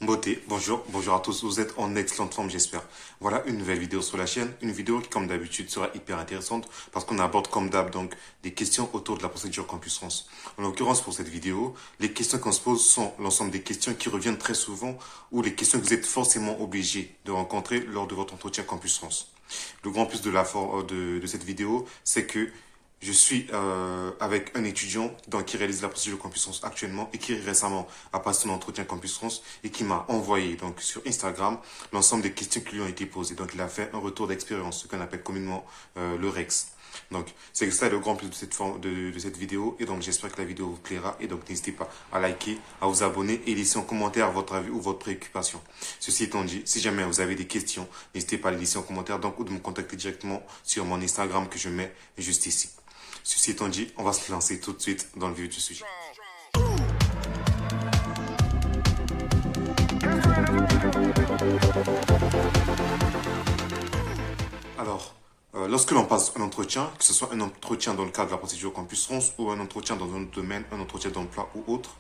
Beauté, bonjour à tous, vous êtes en excellente forme j'espère. Voilà une nouvelle vidéo sur la chaîne, une vidéo qui comme d'habitude sera hyper intéressante parce qu'on aborde comme d'hab donc des questions autour de la procédure Campus France. En l'occurrence pour cette vidéo, les questions qu'on se pose sont l'ensemble des questions qui reviennent très souvent ou les questions que vous êtes forcément obligé de rencontrer lors de votre entretien Campus France. Le grand plus de cette vidéo, c'est que je suis avec un étudiant qui réalise la procédure Campus France actuellement et qui récemment a passé son entretien Campus France et qui m'a envoyé donc sur Instagram l'ensemble des questions qui lui ont été posées. Donc il a fait un retour d'expérience, ce qu'on appelle communément le REX. Donc c'est ça le grand plus de cette vidéo et donc j'espère que la vidéo vous plaira et donc n'hésitez pas à liker, à vous abonner et laisser en commentaire votre avis ou votre préoccupation. Ceci étant dit, si jamais vous avez des questions, n'hésitez pas à les laisser en commentaire donc ou de me contacter directement sur mon Instagram que je mets juste ici. Ceci étant dit, on va se lancer tout de suite dans le vif du sujet. Alors, lorsque l'on passe un entretien, que ce soit un entretien dans le cadre de la procédure Campus France ou un entretien dans un autre domaine, un entretien d'emploi ou autre,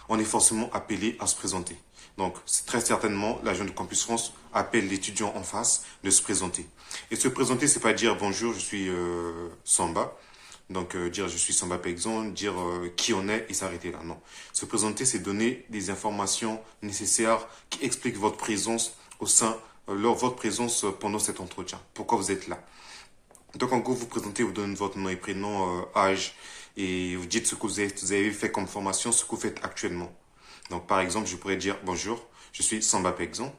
on est forcément appelé à se présenter. Donc, c'est très certainement, l'agent de Campus France appelle l'étudiant en face de se présenter. Et se présenter, c'est pas dire bonjour, je suis Samba. Donc dire je suis Samba Pexon, dire qui on est et s'arrêter là. Non. Se présenter, c'est donner des informations nécessaires qui expliquent votre présence au sein, votre présence pendant cet entretien. Pourquoi vous êtes là. Donc en gros, vous présentez, vous donnez votre nom et prénom, âge, et vous dites ce que vous avez fait comme formation, ce que vous faites actuellement. Donc par exemple, je pourrais dire bonjour, je suis Samba Pexon,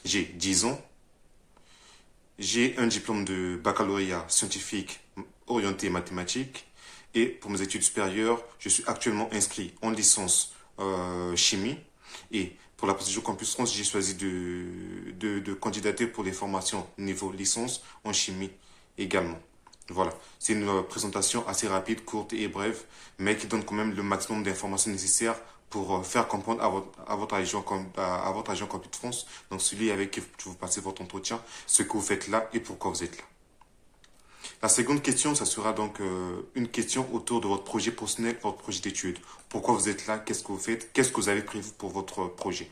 j'ai 10 ans, j'ai un diplôme de baccalauréat scientifique orienté mathématiques et pour mes études supérieures, je suis actuellement inscrit en licence chimie et pour la procédure Campus France, j'ai choisi de candidater pour les formations niveau licence en chimie également. Voilà, c'est une présentation assez rapide, courte et brève, mais qui donne quand même le maximum d'informations nécessaires pour faire comprendre à votre agent Campus France, donc celui avec qui vous passez votre entretien, ce que vous faites là et pourquoi vous êtes là. La seconde question, ça sera donc une question autour de votre projet personnel, votre projet d'études. Pourquoi vous êtes là, qu'est-ce que vous faites, qu'est-ce que vous avez prévu pour votre projet.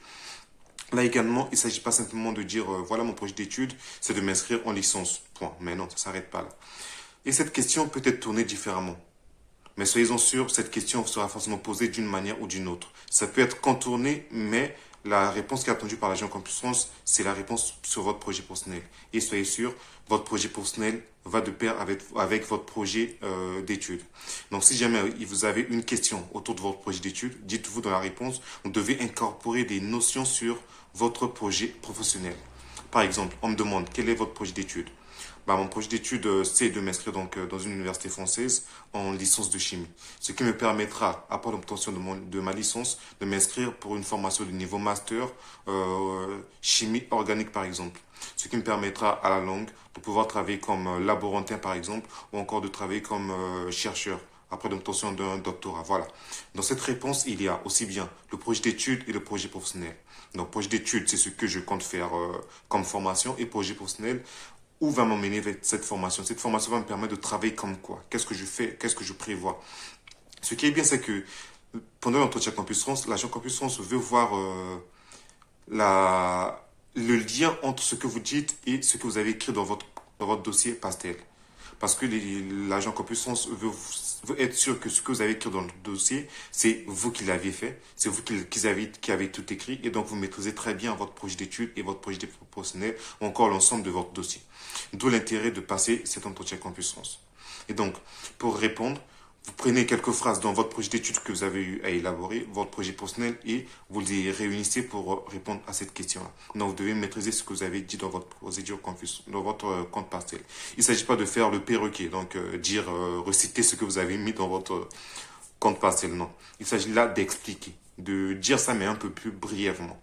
Là également, il ne s'agit pas simplement de dire voilà mon projet d'études, c'est de m'inscrire en licence. Point. Mais non, ça ne s'arrête pas là. Et cette question peut être tournée différemment. Mais soyez-en sûrs, cette question sera forcément posée d'une manière ou d'une autre. Ça peut être contourné, mais la réponse qui est attendue par l'agent Campus France, c'est la réponse sur votre projet personnel. Et soyez sûr, votre projet personnel va de pair avec votre projet d'études. Donc si jamais vous avez une question autour de votre projet d'études, dites-vous dans la réponse, vous devez incorporer des notions sur votre projet professionnel. Par exemple, on me demande quel est votre projet d'études. Mon projet d'études, c'est de m'inscrire donc dans une université française en licence de chimie. Ce qui me permettra, après l'obtention de ma licence, de m'inscrire pour une formation de niveau master chimie organique par exemple. Ce qui me permettra à la longue de pouvoir travailler comme laborantin par exemple ou encore de travailler comme chercheur après l'obtention d'un doctorat. Voilà. Dans cette réponse, il y a aussi bien le projet d'études et le projet professionnel. Donc, projet d'études, c'est ce que je compte faire comme formation et projet professionnel, où va m'emmener cette formation. Cette formation va me permettre de travailler comme quoi. Qu'est-ce que je fais? Qu'est-ce que je prévois? Ce qui est bien, c'est que pendant l'entretien Campus France, l'agent Campus France veut voir le lien entre ce que vous dites et ce que vous avez écrit dans votre dossier pastel. Parce que l'agent Campus France veut être sûr que ce que vous avez écrit dans le dossier, c'est vous qui l'avez fait, c'est vous qui avez tout écrit, et donc vous maîtrisez très bien votre projet d'études et votre projet professionnel, ou encore l'ensemble de votre dossier. D'où l'intérêt de passer cet entretien Campus France. Et donc, pour répondre, vous prenez quelques phrases dans votre projet d'études que vous avez eu à élaborer, votre projet personnel, et vous les réunissez pour répondre à cette question-là. Donc, vous devez maîtriser ce que vous avez dit dans votre procédure Campus, dans votre compte pastel. Il ne s'agit pas de faire le perroquet, donc reciter ce que vous avez mis dans votre compte pastel, non. Il s'agit là d'expliquer, de dire ça, mais un peu plus brièvement.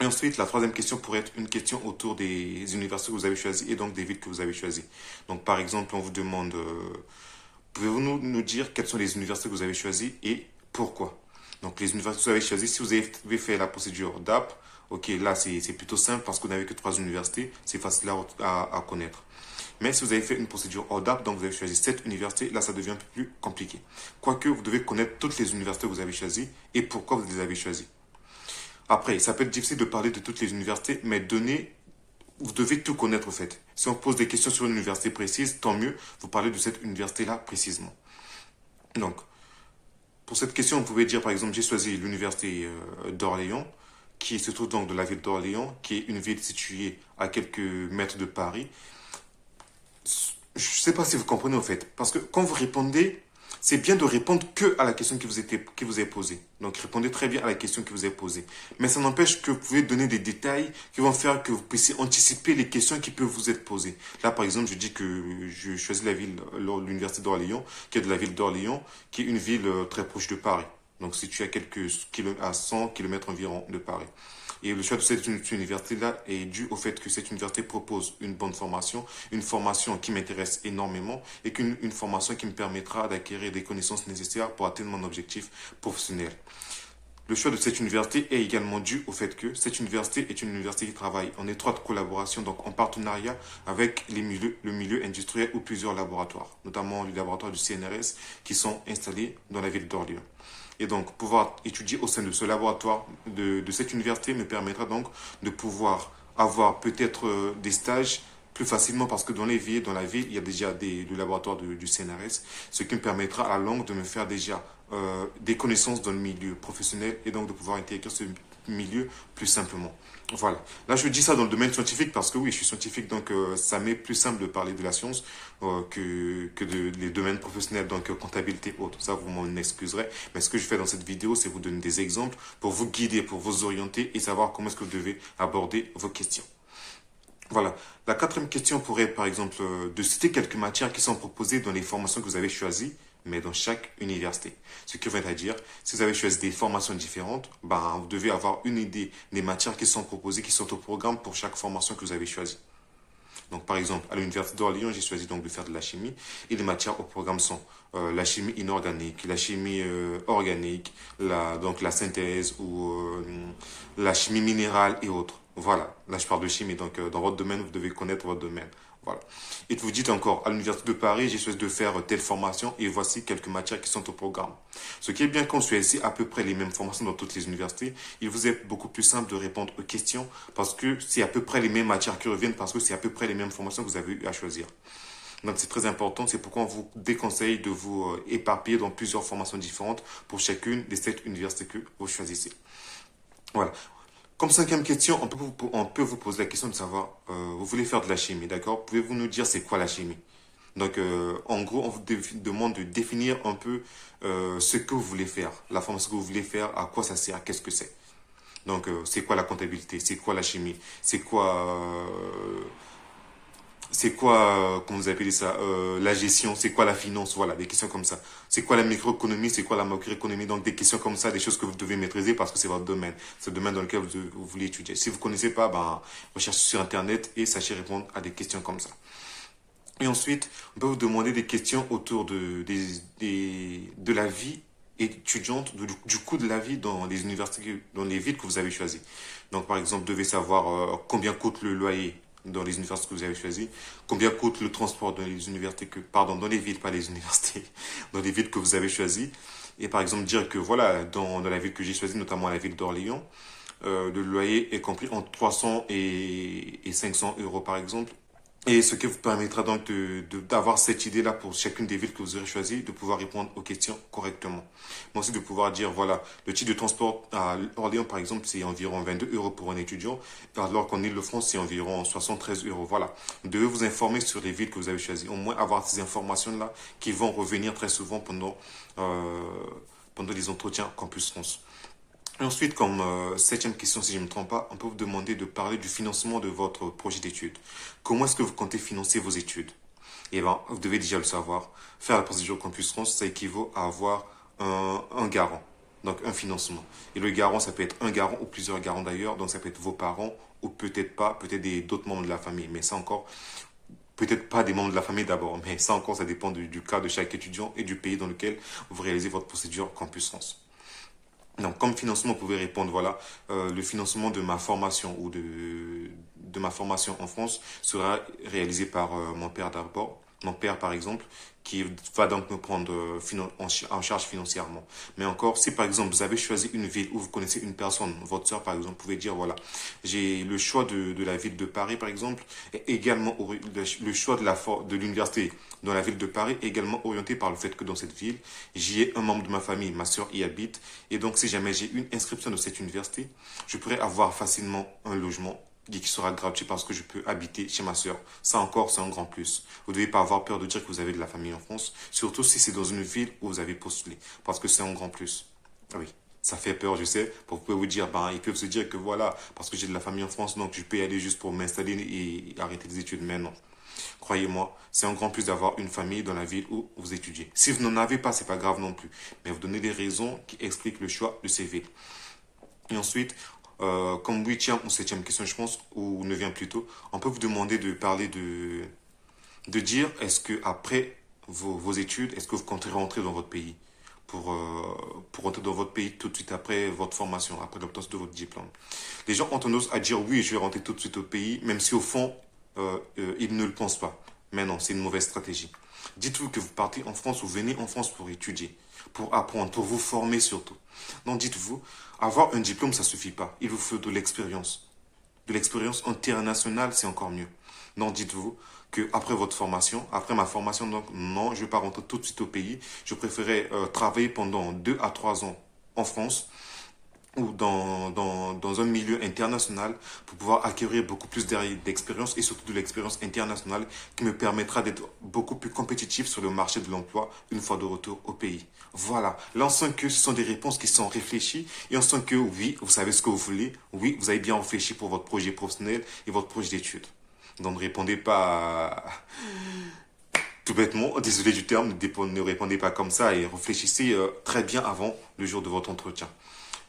Et ensuite, la troisième question pourrait être une question autour des universités que vous avez choisies et donc des villes que vous avez choisies. Donc, par exemple, on vous demande... pouvez-vous nous dire quelles sont les universités que vous avez choisies et pourquoi? Donc, les universités que vous avez choisies, si vous avez fait la procédure DAP, ok, là, c'est plutôt simple parce que vous n'avez que 3 universités, c'est facile à connaître. Mais si vous avez fait une procédure hors DAP, donc vous avez choisi 7 universités, là, ça devient un peu plus compliqué. Quoique, vous devez connaître toutes les universités que vous avez choisies et pourquoi vous les avez choisies. Après, ça peut être difficile de parler de toutes les universités, mais vous devez tout connaître, en fait. Si on pose des questions sur une université précise, tant mieux, vous parlez de cette université-là précisément. Donc, pour cette question, vous pouvez dire, par exemple, j'ai choisi l'université d'Orléans, qui se trouve donc dans la ville d'Orléans, qui est une ville située à quelques mètres de Paris. Je ne sais pas si vous comprenez, en fait, parce que quand vous répondez, c'est bien de répondre que à la question qui vous est posée. Donc, répondez très bien à la question qui vous est posée. Mais ça n'empêche que vous pouvez donner des détails qui vont faire que vous puissiez anticiper les questions qui peuvent vous être posées. Là, par exemple, je dis que je choisis l'université d'Orléans, qui est de la ville d'Orléans, qui est une ville très proche de Paris. Donc, située à à 100 kilomètres environ de Paris. Et le choix de cette université-là est dû au fait que cette université propose une bonne formation, une formation qui m'intéresse énormément et une formation qui me permettra d'acquérir des connaissances nécessaires pour atteindre mon objectif professionnel. Le choix de cette université est également dû au fait que cette université est une université qui travaille en étroite collaboration, donc en partenariat avec le milieu industriel ou plusieurs laboratoires, notamment les laboratoires du CNRS qui sont installés dans la ville d'Orléans. Et donc, pouvoir étudier au sein de ce laboratoire de cette université me permettra donc de pouvoir avoir peut-être des stages plus facilement parce que dans la ville, il y a déjà le laboratoire du CNRS, ce qui me permettra à la longue de me faire déjà des connaissances dans le milieu professionnel et donc de pouvoir intégrer ce milieu plus simplement. Voilà. Là, je dis ça dans le domaine scientifique parce que oui, je suis scientifique, donc ça m'est plus simple de parler de la science que les domaines professionnels, donc comptabilité autre. Ça, vous m'en excuserez. Mais ce que je fais dans cette vidéo, c'est vous donner des exemples pour vous guider, pour vous orienter et savoir comment est-ce que vous devez aborder vos questions. Voilà. La quatrième question pourrait être, par exemple, de citer quelques matières qui sont proposées dans les formations que vous avez choisies, mais dans chaque université. Ce qui veut dire, si vous avez choisi des formations différentes, ben, vous devez avoir une idée des matières qui sont proposées, qui sont au programme pour chaque formation que vous avez choisie. Donc, par exemple, à l'université d'Orléans, j'ai choisi donc de faire de la chimie. Et les matières au programme sont la chimie inorganique, la chimie organique, donc la synthèse ou la chimie minérale et autres. Voilà, là je parle de chimie, donc dans votre domaine, vous devez connaître votre domaine. Voilà. Et vous dites encore, à l'université de Paris, j'ai choisi de faire telle formation et voici quelques matières qui sont au programme. Ce qui est bien quand vous choisissez à peu près les mêmes formations dans toutes les universités, il vous est beaucoup plus simple de répondre aux questions parce que c'est à peu près les mêmes matières qui reviennent parce que c'est à peu près les mêmes formations que vous avez eu à choisir. Donc c'est très important, c'est pourquoi on vous déconseille de vous éparpiller dans plusieurs formations différentes pour chacune des 7 universités que vous choisissez. Voilà. Comme cinquième question, on peut vous poser la question de savoir, vous voulez faire de la chimie, d'accord? Pouvez-vous nous dire c'est quoi la chimie? Donc, en gros, on vous demande de définir un peu ce que vous voulez faire, la formation que vous voulez faire, à quoi ça sert, qu'est-ce que c'est. Donc, c'est quoi la comptabilité, c'est quoi la chimie, c'est quoi, comment vous appelez ça, la gestion, c'est quoi la finance, voilà, des questions comme ça. C'est quoi la microéconomie, c'est quoi la macroéconomie, donc des questions comme ça, des choses que vous devez maîtriser parce que c'est votre domaine, c'est le domaine dans lequel vous voulez étudier. Si vous ne connaissez pas, ben, recherchez sur Internet et sachez répondre à des questions comme ça. Et ensuite, on peut vous demander des questions autour de la vie étudiante, du coût de la vie dans les universités, dans les villes que vous avez choisies. Donc, par exemple, vous devez savoir combien coûte le loyer dans les universités que vous avez choisies, combien coûte le transport dans les universités dans les villes, pas les universités, dans les villes que vous avez choisies. Et par exemple, dire que voilà, dans la ville que j'ai choisie, notamment la ville d'Orléans, le loyer est compris entre 300 et 500 euros par exemple. Et ce qui vous permettra donc d'avoir cette idée-là pour chacune des villes que vous aurez choisies, de pouvoir répondre aux questions correctement. Mais aussi de pouvoir dire, voilà, le titre de transport à Orléans, par exemple, c'est environ 22 euros pour un étudiant, alors qu'en Île-de-France, c'est environ 73 euros. Voilà. Vous devez vous informer sur les villes que vous avez choisies. Au moins avoir ces informations-là qui vont revenir très souvent pendant les entretiens Campus France. Et ensuite, comme septième question, si je ne me trompe pas, on peut vous demander de parler du financement de votre projet d'études. Comment est-ce que vous comptez financer vos études? Eh bien, vous devez déjà le savoir. Faire la procédure Campus France, ça équivaut à avoir un garant, donc un financement. Et le garant, ça peut être un garant ou plusieurs garants d'ailleurs, donc ça peut être vos parents ou peut-être pas, peut-être d'autres membres de la famille. Mais ça encore, peut-être pas des membres de la famille d'abord, mais ça encore, ça dépend du cas de chaque étudiant et du pays dans lequel vous réalisez votre procédure Campus France. Donc, comme financement, vous pouvez répondre, voilà, le financement de ma formation ou de ma formation en France sera réalisé par mon père d'abord. mon père par exemple, qui va donc me prendre en charge financièrement. Mais encore, si par exemple vous avez choisi une ville où vous connaissez une personne, votre soeur par exemple, vous pouvez dire voilà, j'ai le choix de la ville de Paris par exemple, et également le choix de l'université dans la ville de Paris est également orienté par le fait que dans cette ville, j'y ai un membre de ma famille, ma soeur y habite, et donc si jamais j'ai une inscription de cette université, je pourrais avoir facilement un logement et qui sera gratuit parce que je peux habiter chez ma sœur. Ça encore, c'est un grand plus. Vous ne devez pas avoir peur de dire que vous avez de la famille en France, surtout si c'est dans une ville où vous avez postulé, parce que c'est un grand plus. Ah oui, ça fait peur, je sais. Vous pouvez vous dire, ben, ils peuvent se dire que voilà, parce que j'ai de la famille en France, donc je peux y aller juste pour m'installer et arrêter les études. Mais non. Croyez-moi, c'est un grand plus d'avoir une famille dans la ville où vous étudiez. Si vous n'en avez pas, c'est pas grave non plus. Mais vous donnez des raisons qui expliquent le choix de ces villes. Et ensuite, comme huitième ou septième question, je pense, ou neuvième plutôt, on peut vous demander de parler de dire est-ce que après vos études, est-ce que vous comptez rentrer dans votre pays pour rentrer dans votre pays tout de suite après votre formation, après l'obtention de votre diplôme. Les gens ont tendance à dire oui, je vais rentrer tout de suite au pays, même si au fond, ils ne le pensent pas. Mais non, c'est une mauvaise stratégie. Dites-vous que vous partez en France, vous venez en France pour étudier, pour apprendre, pour vous former surtout. Donc dites-vous, avoir un diplôme, ça suffit pas. Il vous faut de l'expérience. De l'expérience internationale, c'est encore mieux. Non, dites-vous que après votre formation, après ma formation, donc non, je ne vais pas rentrer tout de suite au pays. Je préférais travailler pendant 2 à 3 ans en France ou dans un milieu international pour pouvoir acquérir beaucoup plus d'expérience et surtout de l'expérience internationale qui me permettra d'être beaucoup plus compétitif sur le marché de l'emploi une fois de retour au pays. Voilà. Là, on sent que ce sont des réponses qui sont réfléchies et on sent que oui, vous savez ce que vous voulez. Oui, vous avez bien réfléchi pour votre projet professionnel et votre projet d'études. Donc, ne répondez pas tout bêtement, désolé du terme, ne répondez pas comme ça et réfléchissez très bien avant le jour de votre entretien.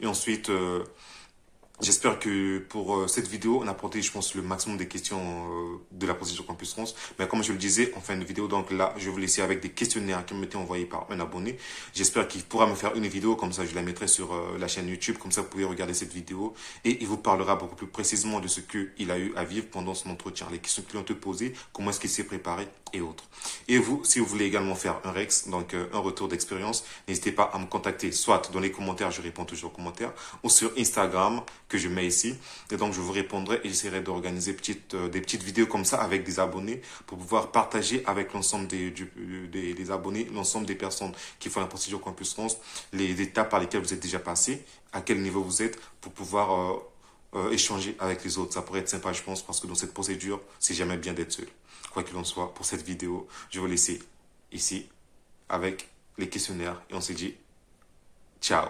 Et ensuite, j'espère que pour cette vidéo, on a apporté, je pense, le maximum des questions de la procédure Campus France. Mais comme je le disais en fin de vidéo, donc là, je vais vous laisser avec des questionnaires qui m'ont été envoyés par un abonné. J'espère qu'il pourra me faire une vidéo, comme ça je la mettrai sur la chaîne YouTube, comme ça vous pouvez regarder cette vidéo. Et il vous parlera beaucoup plus précisément de ce qu'il a eu à vivre pendant son entretien, les questions qu'il a été posées, comment est-ce qu'il s'est préparé et autres. Et vous, si vous voulez également faire un REX, donc un retour d'expérience, n'hésitez pas à me contacter, soit dans les commentaires, je réponds toujours aux commentaires, ou sur Instagram, que je mets ici. Et donc, je vous répondrai et j'essaierai d'organiser des petites vidéos comme ça avec des abonnés pour pouvoir partager avec l'ensemble des abonnés, l'ensemble des personnes qui font la procédure Campus France, les étapes par lesquelles vous êtes déjà passé, à quel niveau vous êtes pour pouvoir échanger avec les autres. Ça pourrait être sympa, je pense, parce que dans cette procédure, c'est jamais bien d'être seul. Quoi qu'il en soit, pour cette vidéo, je vais vous laisser ici avec les questionnaires et on se dit ciao.